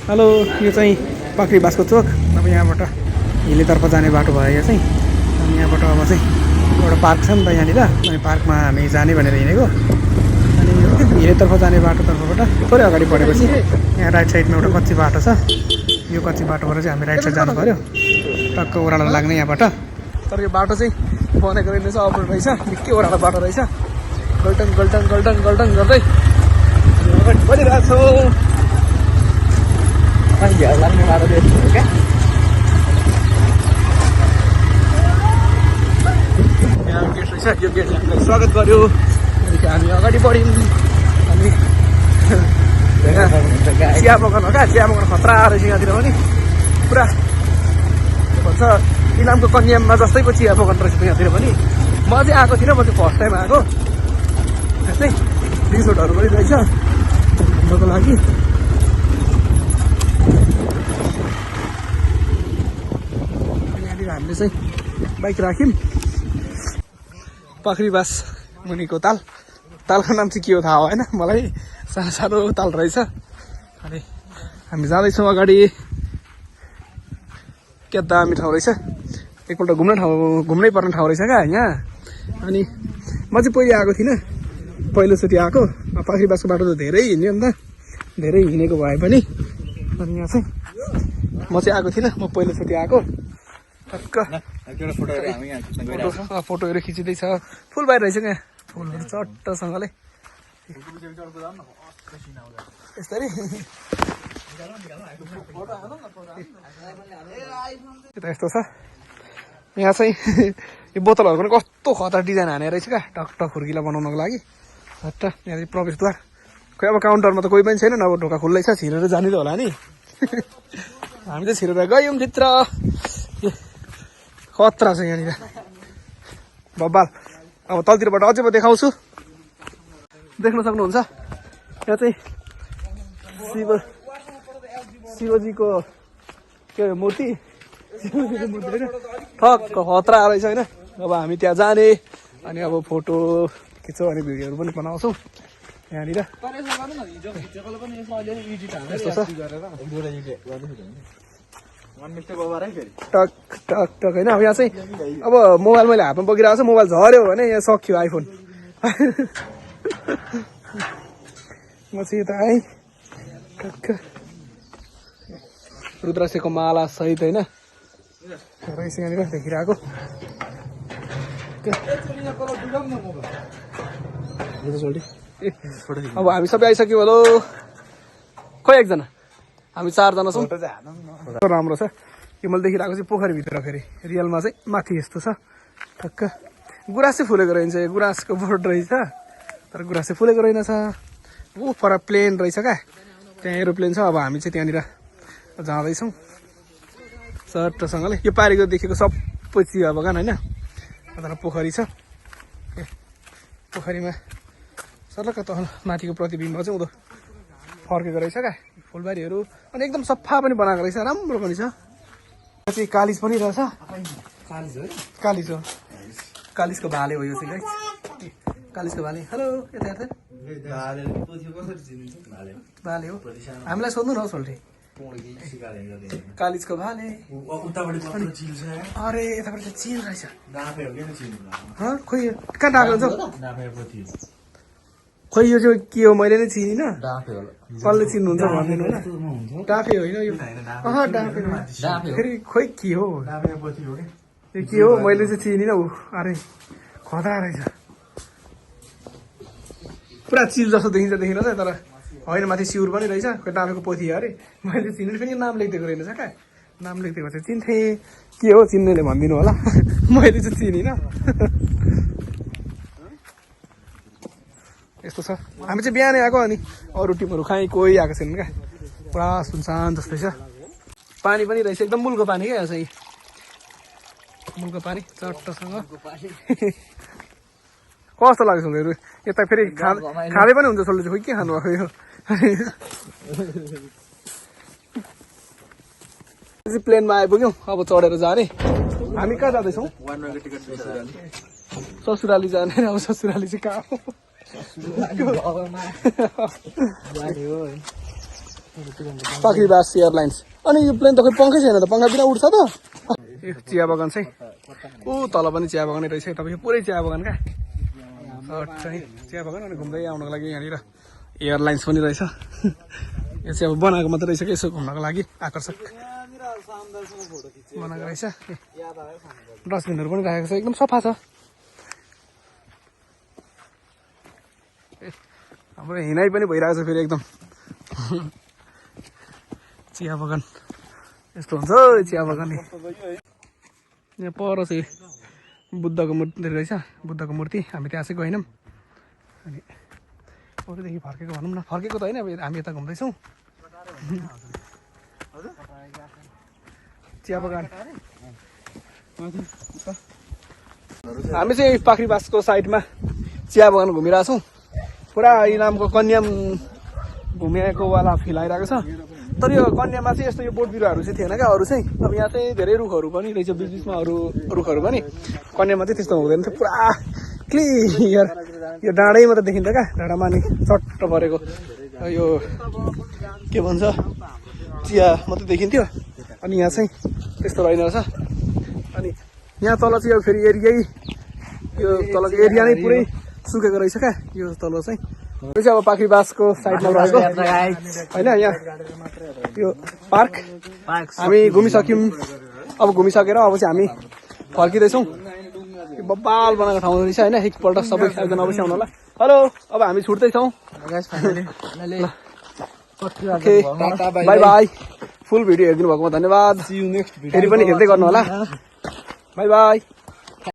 Hello, यो चाहिँ पाखरीबासको चोक। अब यहाँबाट हिलेतर्फ जाने बाटो भयो यो चाहिँ। अनि यहाँबाट अब चाहिँ एउटा पार्क छ नि त यहाँनिर, अनि पार्कमा हामी जाने भनेर हिँडेको। अनि हिलेतर्फ जाने बाटोतर्फबाट थोरै अगाडि बढेपछि यहाँ राइट साइडमा एउटा कच्ची बाटो छ। यो कच्ची बाटोबाट चाहिँ हामी राइट साइड जानु पऱ्यो, टक्क ओह्रालो लाग्ने यहाँबाट। तर यो बाटो चाहिँ बनेको रहेछ, अप्रोड रहेछ, निकै ओह्रालो बाटो रहेछ। गल्टन गल्टन गल्टन गल्टन गर्दै अगाडि बढिरहेको छौँ। लाग्ने बाटो देख्छु क्या। यहाँ गेट रहेछ, यो गेटले हामीलाई स्वागत गर्यो। त्यहाँदेखि हामी अगाडि बढ्यौँ। अनि चिया बगान हो क्या, चिया बगान खतरा रहेछ यहाँतिर पनि पुरा। भन्छ इलामको कन्याममा जस्तैको चिया बगान रहेछ यहाँतिर पनि। म चाहिँ आएको थिइनँ, म चाहिँ फर्स्ट टाइम आएको। त्यस्तै रिसोर्टहरू पनि रहेछ घुम्नको लागि। यहाँनिर हामीले चाहिँ बाइक राख्यौँ। पाखरीबास मुनिको ताल, तालको नाम चाहिँ के हो थाहा भएन मलाई, सानो सानो ताल रहेछ। अनि हामी जाँदैछौँ अगाडि। क्या दामी ठाउँ रहेछ, एकपल्ट घुम्नै पर्ने ठाउँ रहेछ क्या यहाँ। अनि म चाहिँ पहिले आएको थिइनँ, पहिलोचोटि आएको। पाखरीबासको बाटो त धेरै हिँड्यो नि त, धेरै हिँडेको भए पनि। अनि यहाँ चाहिँ म चाहिँ आएको थिइनँ, म पहिलोचोटि आएको। टक्क फोटोहरू खिचिँदैछ, फुल बाहिर रहेछ क्या, फुलहरू चट्टसँगले यस्तरी। यस्तो छ यहाँ चाहिँ। यो बोतलहरू पनि कस्तो खतरा डिजाइन हाने रहेछ क्या, टकटक खुर्किला बनाउनको लागि। हट्ट यहाँ चाहिँ प्रवेशद्वार। खोइ अब काउन्टरमा त कोही पनि छैन, अब ढोका खुल्लै छ, छिरेर जाने त होला नि। हामी चाहिँ छिरेर गयौँ भित्र। खतरा छ यहाँनिर बब्बाल। अब तलतिरबाट अझै म देखाउँछु, देख्न सक्नुहुन्छ। यहाँ चाहिँ शिवजीको के मूर्ति, शिवजीको मूर्ति होइन, ठक्क खतरा रहेछ होइन। अब हामी त्यहाँ जाने, अनि अब फोटो खिच्छौँ अनि भिडियोहरू पनि बनाउँछौँ यहाँनिर। यस्तो छ टक टक टक होइन। अब यहाँ चाहिँ अब मोबाइल मैले हातमा बोकिरहेको छु, मोबाइल झऱ्यो भने यहाँ सक्यो आइफोन। म चाहिँ यता आएँ, टक्क रुद्राक्षको माला सहित होइन रहेछ यहाँनिर देखिरहेको। अब हामी सबै आइसक्यौँ। हेलो, खोइ एकजना, हामी चारजना छौँ। राम्रो छ यो, मैले देखिरहेको चाहिँ पोखरीभित्र, फेरि रियलमा चाहिँ माथि यस्तो छ ठक्क। गुराँस चाहिँ फुलेको रहेछ, यो गुराँसको बोर्ड रहेछ, तर गुराँस चाहिँ फुलेको रहेनछ। ऊ पर प्लेन रहेछ क्या, त्यहाँ एरोप्लेन छ। अब हामी चाहिँ त्यहाँनिर जाँदैछौँ चट्टसँगले। यो पारिको देखेको सबै चिया बगान होइन, तर पोखरी छ। पोखरीमा सर्लक्क तल माथिको प्रतिबिम्ब चाहिँ उँधो फर्केको रहेछ क्या, फुलबारीहरू। अनि एकदम सफा पनि बनाएको रहेछ, राम्रो पनि छ। चाहिँ कालिज पनि रहेछ, कालिज हो, कालिजको भाले हो यो चाहिँ, कालिजको भाले। हेलो, यता यता भाले हो, हामीलाई सोध्नु न हौ सोल्टे। कालिजको भाले, अरे यताबाट त चिल रहेछ। खोइ कहाँ डाँफे हुन्छ, खोइ यो चाहिँ के हो, मैले नै चिनिनँ। कसले चिन्नुहुन्छ भनिदिनु होला। डाँफे होइन यो, डाँफे फेरि खोइ के हो, यो के हो मैले चाहिँ चिनिनँ। अरे खतरा रहेछ, पुरा चिल जस्तो देखिन्छ, देखिन चाहिँ, तर होइन माथि सिउर पनि रहेछ। खोइ डाँफेको पोथी अरे, मैले चिनेँ, फेरि नाम लेखिदिएको रहेछ क्या। नाम लेखिदिएको चाहिँ चिन्थेँ, के हो चिन्नेले भनिदिनु होला। मैले चाहिँ चिनिनँ। यस्तो छ। हामी चाहिँ बिहानै आएको, अनि अरू टिमहरू खाएँ, कोही आएको छैन क्या, पुरा सुनसान जस्तै छ। पानी पनि रहेछ, एकदम मुलको पानी क्या चाहिँ, मुलको पानी चट्टसँग। कस्तो लाग्छ उनीहरू यता, फेरि खाँदै पनि हुन्छ सोल्टे, खोइ के खानुभएको यो। प्लेनमा आइपुग्यौँ, अब चढेर जाने। हामी कहाँ जाँदैछौँ? ससुराली जाने। अब ससुराली चाहिँ कहाँ हो? पाखरीबास एयरलाइन्स। अनि यो प्लेन त खोइ पङ्खै छैन त, पङ्खा बिना उड्छ त? यो चिया बगान चाहिँ ऊ तल पनि चिया बगानै रहेछ, तपाईँको पुरै चिया बगान क्या चाहिँ चिया बगान। अनि घुम्दै आउनको लागि यहाँनिर एयरलाइन्स पनि रहेछ। यो चाहिँ अब बनाएको मात्रै रहेछ कि यसो घुम्नको लागि आकर्षक बनाएको रहेछ। डस्टबिनहरू पनि राखेको छ, एकदम सफा छ। हाम्रो हिँडाइ पनि भइरहेको छ फेरि एकदम। चिया बगान यस्तो हुन्छ चिया बगान। यहाँ पर चाहिँ बुद्धको मूर्ति रहेछ, बुद्धको मूर्ति। हामी त्यहाँ चाहिँ गएनौँ। अनि अरूदेखि फर्केको भनौँ न, फर्केको त होइन, अब हामी यता घुम्दैछौँ। चिया बगान हामी चाहिँ पाखरीबासको साइडमा चिया बगान घुमिरहेछौँ। पुरा इलामको कन्याम घुमेको वाला फिल आइरहेको छ। तर यो कन्यामा चाहिँ यस्तो यो बोट बिरुवाहरू चाहिँ थिएन क्या, अरू चाहिँ। अब यहाँ चाहिँ धेरै रुखहरू पनि रहेछ, बिच बिचमा अरू रुखहरू पनि। कन्यामा चाहिँ त्यस्तो हुँदैन थियो, पुरा क्लियर यो डाँडैमा त देखिन्छ क्या, डाँडामा नि चट्ट परेको यो के भन्छ चिया मात्रै देखिन्थ्यो। अनि यहाँ चाहिँ त्यस्तो रहेन रहेछ। अनि यहाँ तल चाहिँ फेरि एरियै यो तलको एरिया नै पुरै सुकेको रहेछ क्या, यो तल चाहिँ। यो चाहिँ अब पाखरीबासको साइडमा रहेको होइन। यहाँ यो पार्क हामी घुमिसक्यौँ। अब घुमिसकेर अब चाहिँ हामी फर्किँदैछौँ। यो बब्बाल बनाएको ठाउँ रहेछ होइन। एकपल्ट सबै एकजना अवश्य आउनु होला। हेलो, अब हामी छुट्दैछौँ। Okay, bye bye. Full video हेरिदिनु भएकोमा धन्यवाद। फेरि पनि हेर्दै गर्नु होला। Bye by.